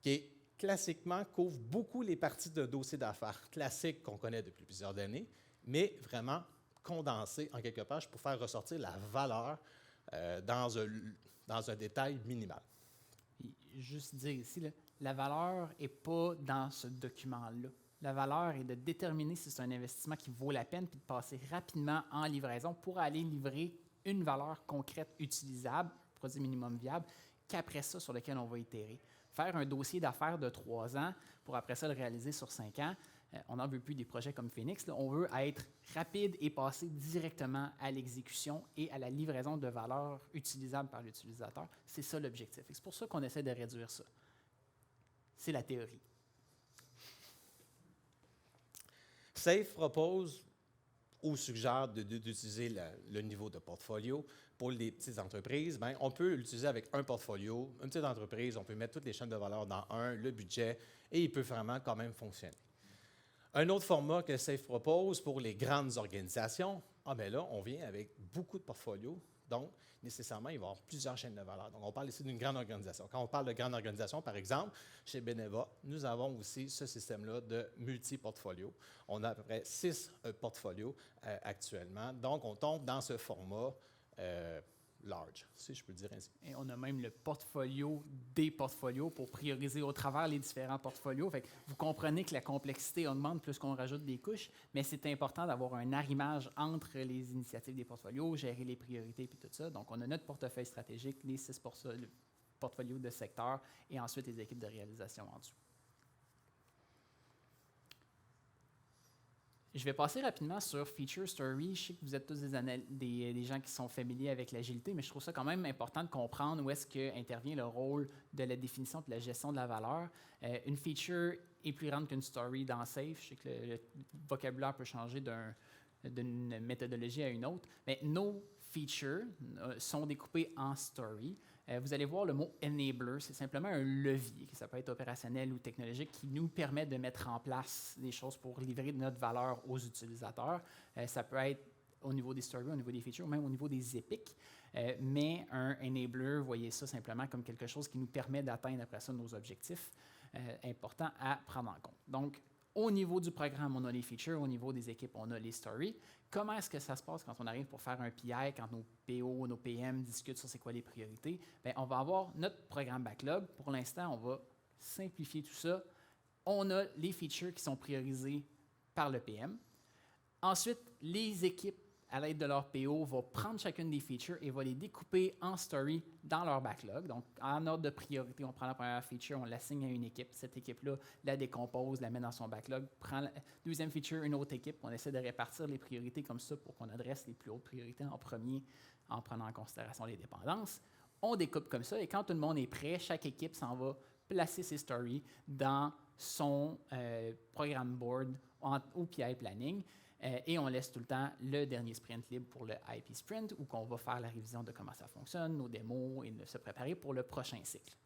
qui classiquement couvre beaucoup les parties de dossier d'affaires classiques qu'on connaît depuis plusieurs années, mais vraiment condensé en quelques pages pour faire ressortir la valeur dans un détail minimal. Puis, juste dire ici, là, la valeur n'est pas dans ce document-là. La valeur est de déterminer si c'est un investissement qui vaut la peine, puis de passer rapidement en livraison pour aller livrer une valeur concrète utilisable, produit minimum viable, qu'après ça, sur lequel on va itérer. Faire un dossier d'affaires de 3 ans pour après ça le réaliser sur 5 ans, on n'en veut plus des projets comme Phoenix. Là. On veut être rapide et passer directement à l'exécution et à la livraison de valeur utilisable par l'utilisateur. C'est ça l'objectif. Et c'est pour ça qu'on essaie de réduire ça. C'est la théorie. SAFE propose ou suggère d'utiliser le niveau de portfolio. Pour les petites entreprises, on peut l'utiliser avec un portfolio. Une petite entreprise, on peut mettre toutes les chaînes de valeur dans le budget, et il peut vraiment quand même fonctionner. Un autre format que SAFE propose pour les grandes organisations, là, on vient avec beaucoup de portfolios, donc nécessairement, il va y avoir plusieurs chaînes de valeur. Donc, on parle ici d'une grande organisation. Quand on parle de grande organisation, par exemple, chez Beneva, nous avons aussi ce système-là de multi-portfolio. On a à peu près 6 portfolios actuellement. Donc, on tombe dans ce format large, si je peux dire ainsi. Et on a même le portfolio des portfolios pour prioriser au travers les différents portfolios. Fait que vous comprenez que la complexité augmente plus qu'on rajoute des couches, mais c'est important d'avoir un arrimage entre les initiatives des portfolios, gérer les priorités et tout ça. Donc, on a notre portefeuille stratégique, les 6 portfolios de secteur et ensuite les équipes de réalisation en dessous. Je vais passer rapidement sur Feature Story. Je sais que vous êtes tous des gens qui sont familiers avec l'agilité, mais je trouve ça quand même important de comprendre où est-ce qu'intervient le rôle de la définition et de la gestion de la valeur. Une feature est plus grande qu'une story dans SAFE. Je sais que le vocabulaire peut changer d'une méthodologie à une autre, mais nos features sont découpées en story. Vous allez voir le mot « enabler », c'est simplement un levier, ça peut être opérationnel ou technologique, qui nous permet de mettre en place des choses pour livrer notre valeur aux utilisateurs. Ça peut être au niveau des stories, au niveau des features, ou même au niveau des épiques. mais un enabler, voyez ça simplement comme quelque chose qui nous permet d'atteindre après ça nos objectifs importants à prendre en compte. Donc, au niveau du programme, on a les features. Au niveau des équipes, on a les stories. Comment est-ce que ça se passe quand on arrive pour faire un PI, quand nos PO, nos PM discutent sur c'est quoi les priorités? Bien, on va avoir notre programme backlog. Pour l'instant, on va simplifier tout ça. On a les features qui sont priorisées par le PM. Ensuite, les équipes, à l'aide de leur PO, vont prendre chacune des features et vont les découper en story dans leur backlog. Donc, en ordre de priorité, on prend la première feature, on l'assigne à une équipe. Cette équipe-là la décompose, la met dans son backlog, prend la deuxième feature, une autre équipe. On essaie de répartir les priorités comme ça pour qu'on adresse les plus hautes priorités en premier en prenant en considération les dépendances. On découpe comme ça et quand tout le monde est prêt, chaque équipe s'en va placer ses stories dans son programme board au PI planning. Et on laisse tout le temps le dernier sprint libre pour le IP sprint où on va faire la révision de comment ça fonctionne, nos démos et de se préparer pour le prochain cycle.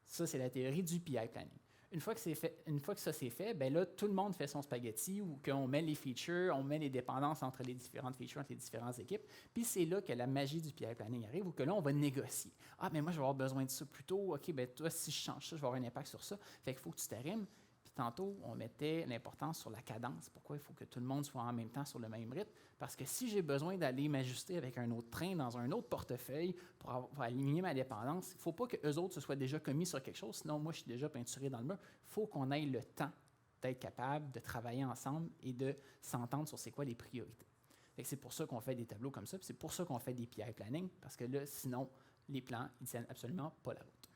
Ça, c'est la théorie du PI planning. Une fois que ça c'est fait, bien là, tout le monde fait son spaghetti où on met les features, on met les dépendances entre les différentes features, entre les différentes équipes. Puis c'est là que la magie du PI planning arrive où que là, on va négocier. Ah, mais moi, je vais avoir besoin de ça plus tôt. OK, bien toi, si je change ça, je vais avoir un impact sur ça. Fait qu'il faut que tu t'arrimes. Tantôt, on mettait l'importance sur la cadence. Pourquoi il faut que tout le monde soit en même temps sur le même rythme? Parce que si j'ai besoin d'aller m'ajuster avec un autre train dans un autre portefeuille pour aligner ma dépendance, il ne faut pas qu'eux autres se soient déjà commis sur quelque chose, sinon moi, je suis déjà peinturé dans le mur. Il faut qu'on ait le temps d'être capable de travailler ensemble et de s'entendre sur c'est quoi les priorités. C'est pour ça qu'on fait des tableaux comme ça, puis c'est pour ça qu'on fait des PI planning, parce que là, sinon, les plans, ils ne tiennent absolument pas la route.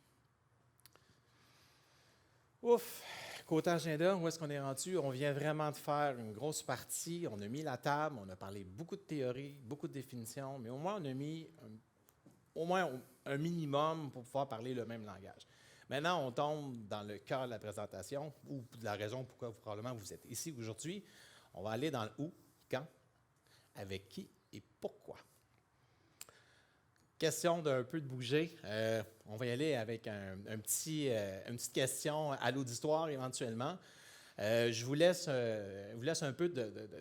Ouf! Côté agenda, où est-ce qu'on est rendu? On vient vraiment de faire une grosse partie. On a mis la table, on a parlé beaucoup de théories, beaucoup de définitions, mais au moins on a mis un minimum pour pouvoir parler le même langage. Maintenant, on tombe dans le cœur de la présentation, ou de la raison pourquoi probablement vous êtes ici aujourd'hui. On va aller dans le où, quand, avec qui et pourquoi. Question d'un peu de bouger. On va y aller avec une petite question à l'auditoire éventuellement. Je vous laisse un peu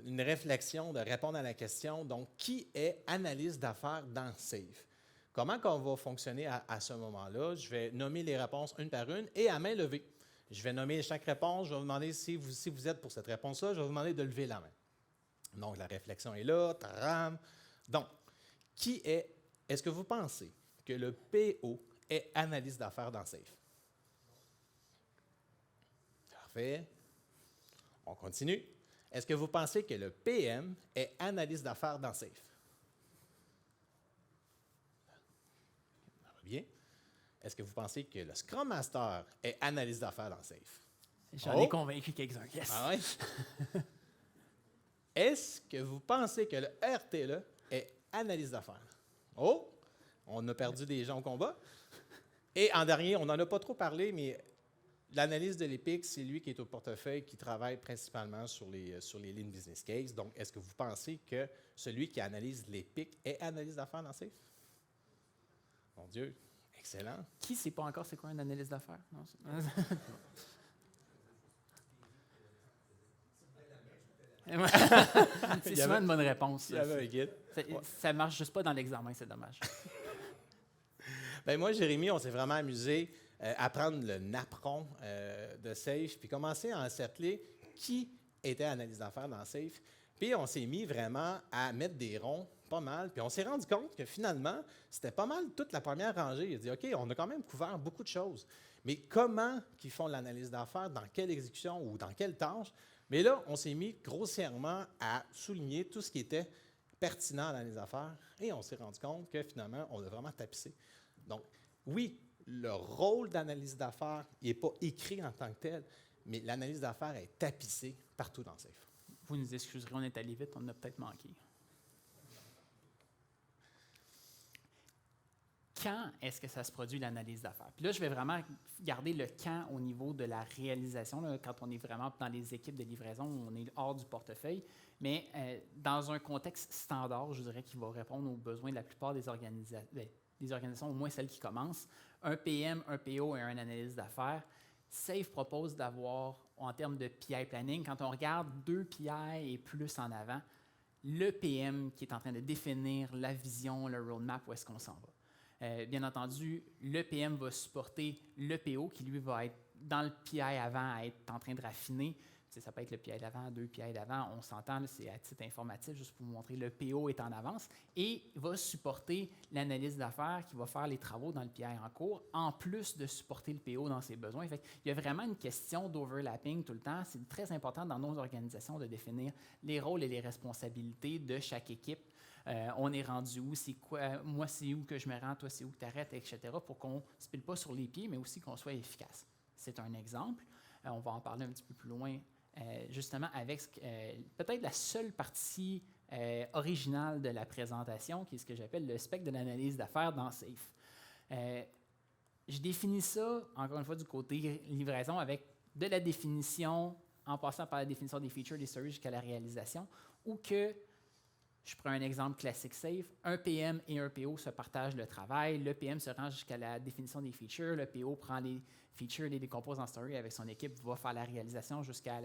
une réflexion de répondre à la question. Donc, qui est analyste d'affaires dans SAFE? Comment on va fonctionner à ce moment-là? Je vais nommer les réponses une par une et à main levée. Je vais nommer chaque réponse. Je vais vous demander si vous êtes pour cette réponse-là, je vais vous demander de lever la main. Donc, la réflexion est là. Taram. Donc, est-ce que vous pensez que le PO est analyste d'affaires dans SAFE? Parfait. On continue. Est-ce que vous pensez que le PM est analyste d'affaires dans SAFE? Bien. Est-ce que vous pensez que le Scrum Master est analyste d'affaires dans SAFE? J'en ai convaincu quelques-uns. Yes. Ah ouais? Est-ce que vous pensez que le RTE est analyste d'affaires? Oh! On a perdu des gens au combat. Et en dernier, on n'en a pas trop parlé, mais l'analyse de l'EPIC, c'est lui qui est au portefeuille, qui travaille principalement sur les Lean Business Case. Donc, est-ce que vous pensez que celui qui analyse l'EPIC est analyste d'affaires dans SAFE? Mon Dieu, excellent. Qui ne sait pas encore c'est quoi une analyse d'affaires? C'est souvent une bonne réponse. Il y avait un guide. Ça ne marche juste pas dans l'examen, c'est dommage. Bien, moi, Jérémy, on s'est vraiment amusé à prendre le napperon de SAFE puis commencer à encercler qui était analyste d'affaires dans SAFE. Puis on s'est mis vraiment à mettre des ronds pas mal. Puis on s'est rendu compte que finalement, c'était pas mal toute la première rangée. Il a dit, OK, on a quand même couvert beaucoup de choses. Mais comment qu'ils font l'analyse d'affaires, dans quelle exécution ou dans quelle tâche? Mais là, on s'est mis grossièrement à souligner tout ce qui était pertinent à l'analyse d'affaires et on s'est rendu compte que finalement, on a vraiment tapissé. Donc, oui, le rôle d'analyse d'affaires n'est pas écrit en tant que tel, mais l'analyse d'affaires est tapissée partout dans SAFE. Vous nous excuserez, on est allé vite, on en a peut-être manqué. Quand est-ce que ça se produit l'analyse d'affaires? Puis là, je vais vraiment garder le quand au niveau de la réalisation, là, quand on est vraiment dans les équipes de livraison, on est hors du portefeuille, mais dans un contexte standard, je dirais qu'il va répondre aux besoins de la plupart des organisations, au moins celles qui commencent, un PM, un PO et un analyste d'affaires. SAFE propose d'avoir, en termes de PI planning, quand on regarde 2 PI et plus en avant, le PM qui est en train de définir la vision, le roadmap, où est-ce qu'on s'en va. Bien entendu, le PM va supporter le PO qui, lui, va être dans le PI avant à être en train de raffiner. Ça peut être le PI d'avant, 2 PI d'avant, on s'entend, c'est à titre informatif, juste pour vous montrer, le PO est en avance et va supporter l'analyse d'affaires qui va faire les travaux dans le PI en cours, en plus de supporter le PO dans ses besoins. Fait il y a vraiment une question d'overlapping tout le temps. C'est très important dans nos organisations de définir les rôles et les responsabilités de chaque équipe. On est rendu où, c'est quoi, moi c'est où que je me rends, toi c'est où que tu arrêtes, etc., pour qu'on ne se pile pas sur les pieds, mais aussi qu'on soit efficace. C'est un exemple. On va en parler un petit peu plus loin. Justement avec peut-être la seule partie originale de la présentation, qui est ce que j'appelle le spectre de l'analyse d'affaires dans SAFe. Je définis ça, encore une fois, du côté livraison avec de la définition, en passant par la définition des features, des stories jusqu'à la réalisation, ou que, je prends un exemple classique SAFe, un PM et un PO se partagent le travail, le PM se rend jusqu'à la définition des features, le PO prend les features, les décompose en story avec son équipe, va faire la réalisation jusqu'à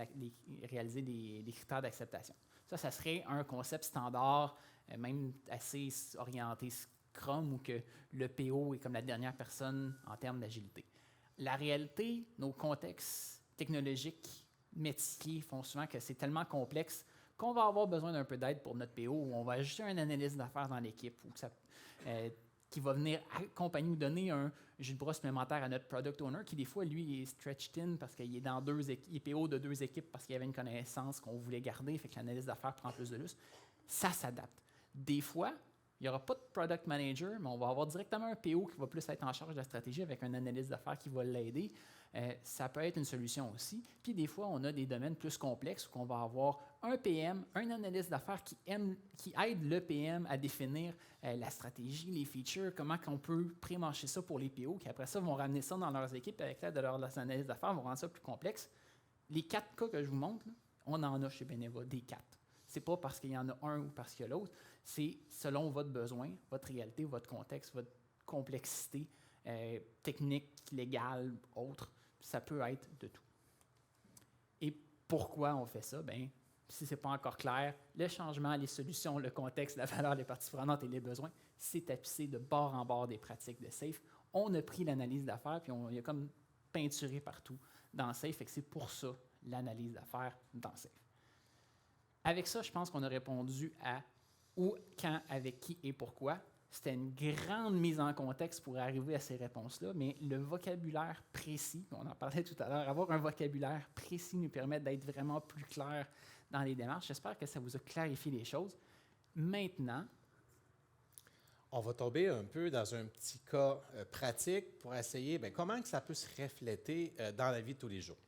réaliser des critères d'acceptation. Ça serait un concept standard, même assez orienté Scrum, où que le PO est comme la dernière personne en termes d'agilité. La réalité, nos contextes technologiques, métiers font souvent que c'est tellement complexe qu'on va avoir besoin d'un peu d'aide pour notre PO, ou on va ajouter un analyste d'affaires dans l'équipe, ou qui va venir accompagner ou donner un jus de bras supplémentaire à notre product owner, qui des fois, lui, est stretched in parce qu'il est dans il est PO de 2 équipes parce qu'il y avait une connaissance qu'on voulait garder, fait que l'analyse d'affaires prend plus de lustre. Ça s'adapte. Des fois, il n'y aura pas de product manager, mais on va avoir directement un PO qui va plus être en charge de la stratégie avec un analyste d'affaires qui va l'aider. Ça peut être une solution aussi. Puis des fois, on a des domaines plus complexes où on va avoir un PM, un analyste d'affaires qui aide le PM à définir la stratégie, les features, comment on peut pré-marcher ça pour les PO, qui après ça vont ramener ça dans leurs équipes avec l'aide de leurs analystes d'affaires, vont rendre ça plus complexe. Les 4 cas que je vous montre, là, on en a chez Beneva, des 4. Ce n'est pas parce qu'il y en a un ou parce qu'il y a l'autre, c'est selon votre besoin, votre réalité, votre contexte, votre complexité technique, légale, autre. Ça peut être de tout. Et pourquoi on fait ça? Bien, si ce n'est pas encore clair, le changement, les solutions, le contexte, la valeur des parties prenantes et les besoins, c'est tapissé de bord en bord des pratiques de SAFe. On a pris l'analyse d'affaires, puis il y a comme peinturé partout dans SAFe, et c'est pour ça l'analyse d'affaires dans SAFe. Avec ça, je pense qu'on a répondu à où, quand, avec qui et pourquoi. C'était une grande mise en contexte pour arriver à ces réponses-là, mais le vocabulaire précis, on en parlait tout à l'heure, avoir un vocabulaire précis nous permet d'être vraiment plus clair dans les démarches. J'espère que ça vous a clarifié les choses. Maintenant, on va tomber un peu dans un petit cas pratique pour essayer comment que ça peut se refléter dans la vie de tous les jours.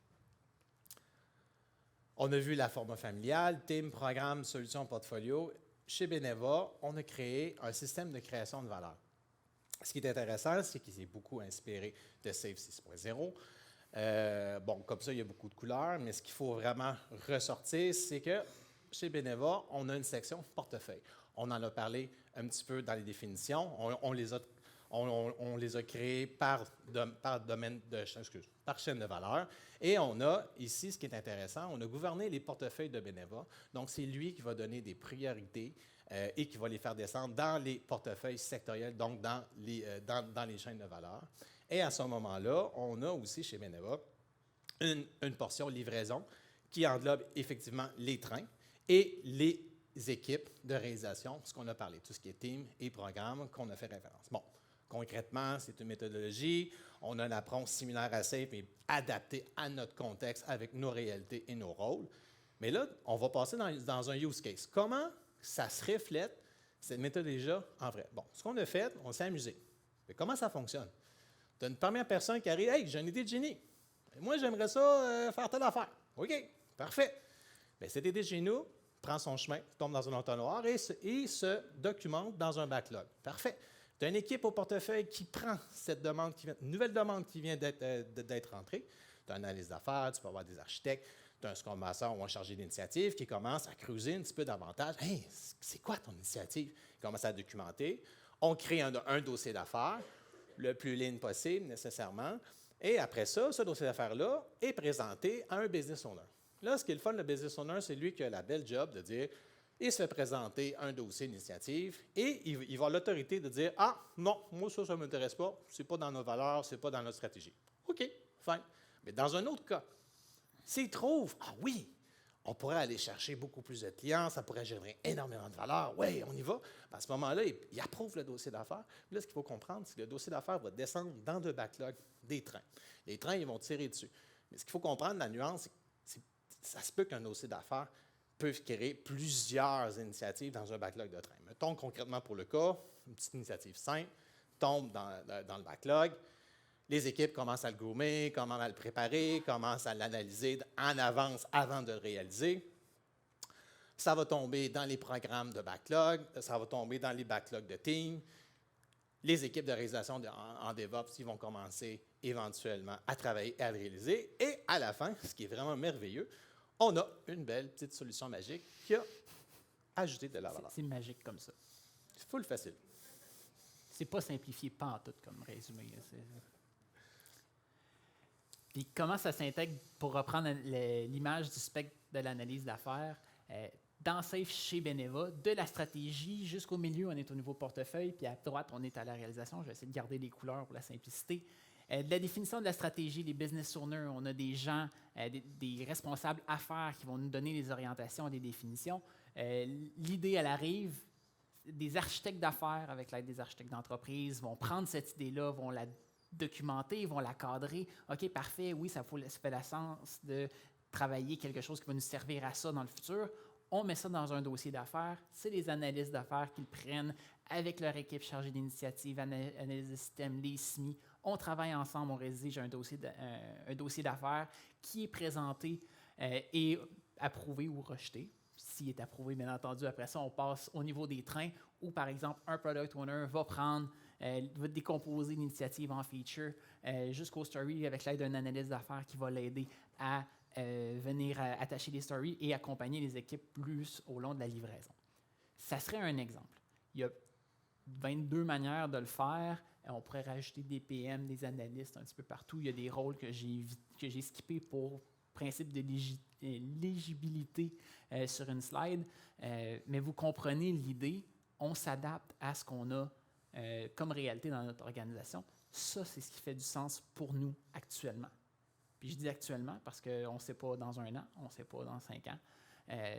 On a vu la forme familiale, team, programme, solution, portfolio. Chez Beneva, on a créé un système de création de valeur. Ce qui est intéressant, c'est qu'il s'est beaucoup inspiré de SAFe 6.0. Comme ça, il y a beaucoup de couleurs, mais ce qu'il faut vraiment ressortir, c'est que chez Beneva, on a une section portefeuille. On en a parlé un petit peu dans les définitions. On les a créés par chaîne de valeur. Et on a ici, ce qui est intéressant, on a gouverné les portefeuilles de Beneva. Donc, c'est lui qui va donner des priorités et qui va les faire descendre dans les portefeuilles sectoriels, donc dans les chaînes de valeur. Et à ce moment-là, on a aussi chez Beneva une portion livraison qui englobe effectivement les trains et les équipes de réalisation, ce qu'on a parlé, tout ce qui est team et programme qu'on a fait référence. Bon. Concrètement, c'est une méthodologie. On a une approche similaire à SAFe, mais adaptée à notre contexte avec nos réalités et nos rôles. Mais là, on va passer dans un use case. Comment ça se reflète, cette méthodologie-là, en vrai? Bon, ce qu'on a fait, on s'est amusé. Mais comment ça fonctionne? Tu as une première personne qui arrive, « Hey, j'ai une idée de génie. Moi, j'aimerais ça faire telle affaire. » OK, parfait. Bien, cette idée de génie prend son chemin, tombe dans un entonnoir et se documente dans un backlog. Parfait. Tu as une équipe au portefeuille qui prend cette demande, une nouvelle demande qui vient d'être rentrée. Tu as une analyse d'affaires, tu peux avoir des architectes, tu as un Scrum Master ou un chargé d'initiative qui commence à creuser un petit peu davantage. « Hey, c'est quoi ton initiative? » Il commence à documenter. On crée un dossier d'affaires, le plus lean possible nécessairement. Et après ça, ce dossier d'affaires-là est présenté à un business owner. Là, ce qui est le fun, le business owner, c'est lui qui a la belle job de dire il se fait présenter un dossier d'initiative et il va avoir l'autorité de dire « Ah, non, moi, ça ne m'intéresse pas, ce n'est pas dans nos valeurs, ce n'est pas dans notre stratégie. » OK, fine. Mais dans un autre cas, s'il trouve « Ah oui, on pourrait aller chercher beaucoup plus de clients, ça pourrait générer énormément de valeur, oui, on y va. » À ce moment-là, il approuve le dossier d'affaires. Puis là, ce qu'il faut comprendre, c'est que le dossier d'affaires va descendre dans le backlog des trains. Les trains, ils vont tirer dessus. Mais ce qu'il faut comprendre, la nuance, c'est que ça se peut qu'un dossier d'affaires peuvent créer plusieurs initiatives dans un backlog de train. Mettons concrètement pour le cas, une petite initiative simple tombe dans le backlog. Les équipes commencent à le gommer, commencent à le préparer, commencent à l'analyser en avance avant de le réaliser. Ça va tomber dans les programmes de backlog, ça va tomber dans les backlogs de team. Les équipes de réalisation en DevOps, ils vont commencer éventuellement à travailler et à le réaliser. Et à la fin, ce qui est vraiment merveilleux, on a une belle petite solution magique qui a ajouté de la valeur. C'est magique comme ça. C'est full facile. C'est pas simplifié pantoute comme résumé. Puis comment ça s'intègre, pour reprendre l'image du spectre de l'analyse d'affaires, dans Safe chez Beneva, de la stratégie jusqu'au milieu, on est au niveau portefeuille, puis à droite, on est à la réalisation. Je vais essayer de garder les couleurs pour la simplicité. De la définition de la stratégie, les business owners, on a des gens, des responsables affaires qui vont nous donner les orientations et les définitions. L'idée, elle arrive, des architectes d'affaires, avec l'aide des architectes d'entreprise, vont prendre cette idée-là, vont la documenter, vont la cadrer. OK, parfait, oui, ça fait le sens de travailler quelque chose qui va nous servir à ça dans le futur. On met ça dans un dossier d'affaires. C'est les analystes d'affaires qui le prennent avec leur équipe chargée d'initiative, analyse de système, les SMI. On travaille ensemble, on rédige un dossier d'affaires qui est présenté et approuvé ou rejeté. S'il est approuvé, bien entendu, après ça, on passe au niveau des trains où, par exemple, un product owner va décomposer l'initiative en feature jusqu'au story avec l'aide d'un analyste d'affaires qui va l'aider à venir attacher les stories et accompagner les équipes plus au long de la livraison. Ça serait un exemple. Il y a 22 manières de le faire. On pourrait rajouter des PM, des analystes un petit peu partout. Il y a des rôles que j'ai skippés pour principe de légibilité sur une slide. Mais vous comprenez l'idée. On s'adapte à ce qu'on a comme réalité dans notre organisation. Ça, c'est ce qui fait du sens pour nous actuellement. Puis je dis actuellement parce qu'on ne sait pas dans 1 an, on ne sait pas dans 5 ans,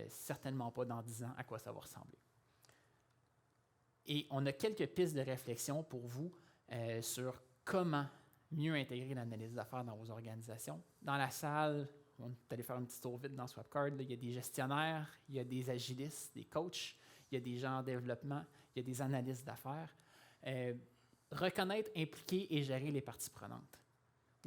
certainement pas dans 10 ans à quoi ça va ressembler. Et on a quelques pistes de réflexion pour vous sur comment mieux intégrer l'analyse d'affaires dans vos organisations. Dans la salle, on est allé faire un petit tour vite dans Swapcard, là, il y a des gestionnaires, il y a des agilistes, des coachs, il y a des gens en développement, il y a des analystes d'affaires. Reconnaître, impliquer et gérer les parties prenantes.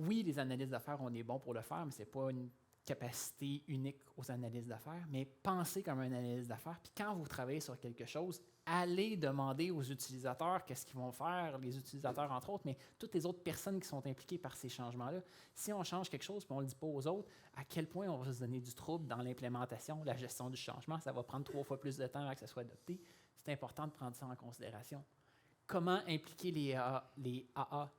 Oui, les analystes d'affaires, on est bon pour le faire, mais ce n'est pas une capacité unique aux analystes d'affaires, mais pensez comme un analyste d'affaires. Puis quand vous travaillez sur quelque chose, allez demander aux utilisateurs qu'est-ce qu'ils vont faire, les utilisateurs entre autres, mais toutes les autres personnes qui sont impliquées par ces changements-là. Si on change quelque chose et on ne le dit pas aux autres, à quel point on va se donner du trouble dans l'implémentation, la gestion du changement, ça va prendre 3 fois plus de temps avant que ça soit adopté. C'est important de prendre ça en considération. Comment impliquer les AA?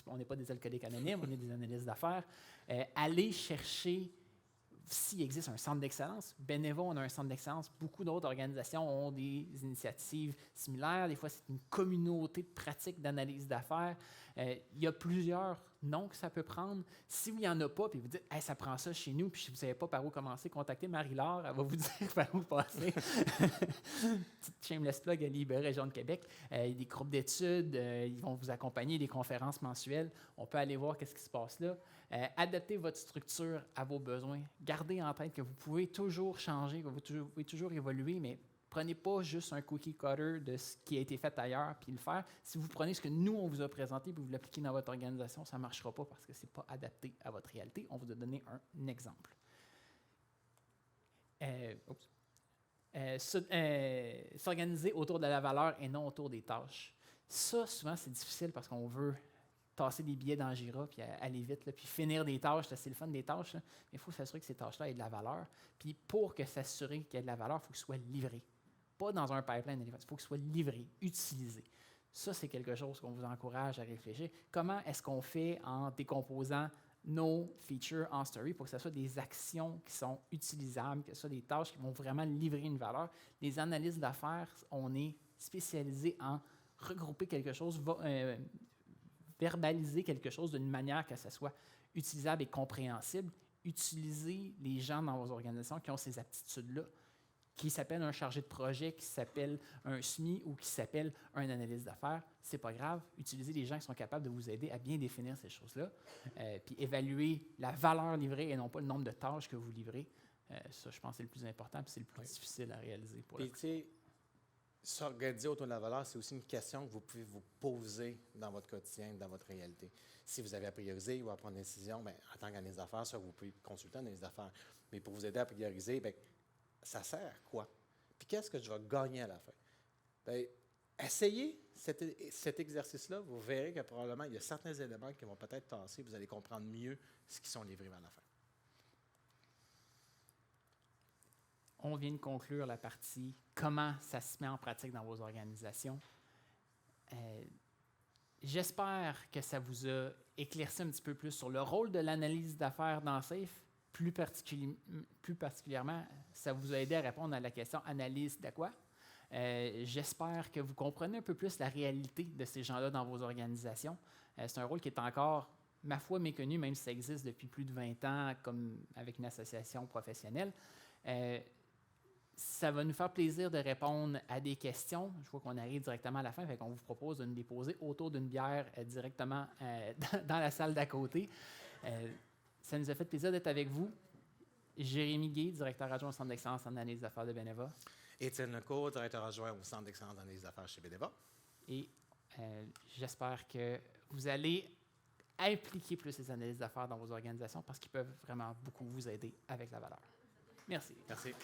On n'est pas des alcooliques anonymes, on est des analystes d'affaires. Aller chercher, s'il existe un centre d'excellence, Beneva, on a un centre d'excellence. Beaucoup d'autres organisations ont des initiatives similaires. Des fois, c'est une communauté de pratiques d'analyse d'affaires. Il y a plusieurs noms que ça peut prendre. Si il n'y en a pas, puis vous dites hey, « ça prend ça chez nous », puis si vous ne savez pas par où commencer, contactez Marie-Laure, elle va vous dire par où passer. Petite shameless plug à Libéré Région de Québec. Il y a des groupes d'études, ils vont vous accompagner, des conférences mensuelles. On peut aller voir qu'est-ce qui se passe là. Adaptez votre structure à vos besoins. Gardez en tête que vous pouvez toujours changer, que vous pouvez toujours évoluer, mais prenez pas juste un cookie cutter de ce qui a été fait ailleurs puis le faire. Si vous prenez ce que nous, on vous a présenté et vous l'appliquez dans votre organisation, ça ne marchera pas parce que ce n'est pas adapté à votre réalité. On vous a donné un exemple. S'organiser autour de la valeur et non autour des tâches. Ça, souvent, c'est difficile parce qu'on veut tasser des billets dans Jira, puis aller vite, là, puis finir des tâches, c'est le fun des tâches, là, mais il faut s'assurer que ces tâches-là aient de la valeur. Puis pour que s'assurer qu'il y ait de la valeur, il faut que ce soit livré. Pas dans un pipeline, il faut que ce soit livré, utilisé. Ça, c'est quelque chose qu'on vous encourage à réfléchir. Comment est-ce qu'on fait en décomposant nos features en story pour que ce soit des actions qui sont utilisables, que ce soit des tâches qui vont vraiment livrer une valeur. Les analystes d'affaires, on est spécialisé en regrouper quelque chose, verbaliser quelque chose d'une manière que ce soit utilisable et compréhensible. Utiliser les gens dans vos organisations qui ont ces aptitudes-là, qui s'appelle un chargé de projet, qui s'appelle un SMI ou qui s'appelle un analyste d'affaires, c'est pas grave. Utilisez les gens qui sont capables de vous aider à bien définir ces choses-là, puis évaluer la valeur livrée et non pas le nombre de tâches que vous livrez. Ça, je pense, c'est le plus important, puis c'est le plus difficile à réaliser. Puis, tu sais, s'organiser autour de la valeur, c'est aussi une question que vous pouvez vous poser dans votre quotidien, dans votre réalité. Si vous avez à prioriser ou à prendre une décision, bien, en tant qu'analyste d'affaires, ça, vous pouvez consulter un analyste d'affaires. Mais pour vous aider à prioriser, bien, ça sert à quoi? Puis qu'est-ce que je vais gagner à la fin? Bien, essayez cet exercice-là, vous verrez que probablement, il y a certains éléments qui vont peut-être tasser, vous allez comprendre mieux ce qui sont livrés à la fin. On vient de conclure la partie « Comment ça se met en pratique dans vos organisations ». J'espère que ça vous a éclairci un petit peu plus sur le rôle de l'analyse d'affaires dans SAFE. Plus particulièrement, ça vous a aidé à répondre à la question « Analyse de quoi ». J'espère que vous comprenez un peu plus la réalité de ces gens-là dans vos organisations. C'est un rôle qui est encore, ma foi, méconnu, même si ça existe depuis plus de 20 ans, comme avec une association professionnelle. Ça va nous faire plaisir de répondre à des questions. Je vois qu'on arrive directement à la fin, fait qu'on vous propose de nous les poser autour d'une bière directement dans la salle d'à côté. Ça nous a fait plaisir d'être avec vous. Jérémy Guay, directeur adjoint au Centre d'excellence en analyse d'affaires de Beneva. Étienne Lecourt, directeur adjoint au Centre d'excellence en analyse d'affaires chez Beneva. Et j'espère que vous allez impliquer plus les analystes d'affaires dans vos organisations parce qu'ils peuvent vraiment beaucoup vous aider avec la valeur. Merci. Merci.